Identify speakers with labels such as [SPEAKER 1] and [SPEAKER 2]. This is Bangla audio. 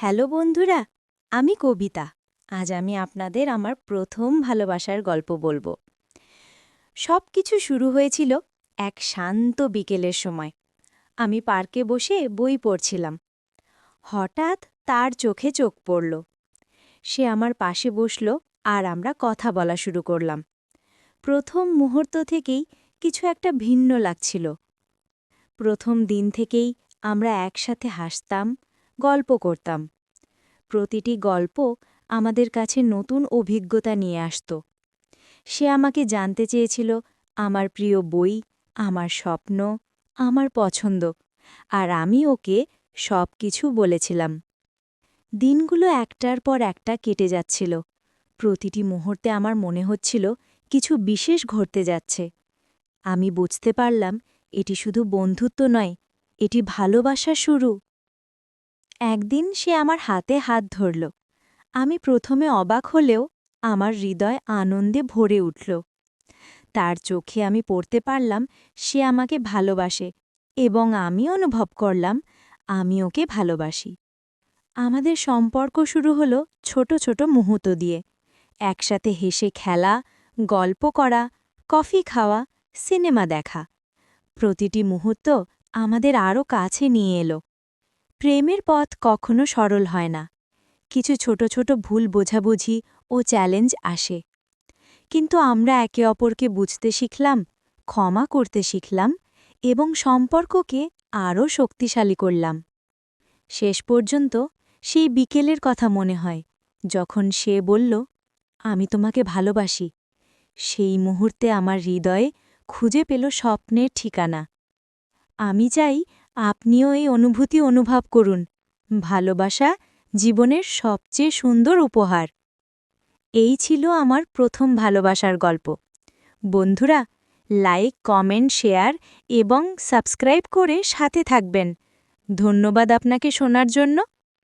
[SPEAKER 1] হ্যালো বন্ধুরা, আমি কবিতা। আজ আমি আপনাদের আমার প্রথম ভালোবাসার গল্প বলবো। সবকিছু শুরু হয়েছিল এক শান্ত বিকেলের সময়। আমি পার্কে বসে বই পড়ছিলাম। হঠাৎ তার চোখে চোখ পড়ল। সে আমার পাশে বসল আর আমরা কথা বলা শুরু করলাম। প্রথম মুহূর্ত থেকেই কিছু একটা ভিন্ন লাগছিল। প্রথম দিন থেকেই আমরা একসাথে হাসতাম, গল্প করতাম। প্রতিটি গল্প আমাদের কাছে নতুন অভিজ্ঞতা নিয়ে আসত। সে আমাকে জানতে চেয়েছিল আমার প্রিয় বই, আমার স্বপ্ন, আমার পছন্দ, আর আমি ওকে সব কিছু বলেছিলাম। দিনগুলো একটার পর একটা কেটে যাচ্ছিল। প্রতিটি মুহূর্তে আমার মনে হচ্ছিল কিছু বিশেষ ঘটতে যাচ্ছে। আমি বুঝতে পারলাম এটি শুধু বন্ধুত্ব নয়, এটি ভালোবাসা শুরু। একদিন সে আমার হাতে হাত ধরল। আমি প্রথমে অবাক হলেও আমার হৃদয় আনন্দে ভরে উঠল। তার চোখে আমি পড়তে পারলাম সে আমাকে ভালোবাসে এবং আমি অনুভব করলাম আমি ওকে ভালোবাসি। আমাদের সম্পর্ক শুরু হলো ছোট ছোট মুহূর্ত দিয়ে। একসাথে হেসে খেলা, গল্প করা, কফি খাওয়া, সিনেমা দেখা। প্রতিটি মুহূর্ত আমাদের আরও কাছে নিয়ে এলো। প্রেমের পথ কখনো সরল হয় না। কিছু ছোট ছোট ভুল বোঝাবুঝি ও চ্যালেঞ্জ আসে, কিন্তু আমরা একে অপরকে বুঝতে শিখলাম, ক্ষমা করতে শিখলাম এবং সম্পর্ককে আরও শক্তিশালী করলাম। শেষ পর্যন্ত সেই বিকেলের কথা মনে হয় যখন সে বলল, আমি তোমাকে ভালোবাসি। সেই মুহূর্তে আমার হৃদয়ে খুঁজে পেল স্বপ্নের ঠিকানা। আমি চাই আপনিও এই অনুভূতি অনুভব করুন। ভালোবাসা জীবনের সবচেয়ে সুন্দর উপহার। এই ছিল আমার প্রথম ভালোবাসার গল্প। বন্ধুরা, লাইক, কমেন্ট, শেয়ার এবং সাবস্ক্রাইব করে সাথে থাকবেন। ধন্যবাদ আপনাকে শোনার জন্য।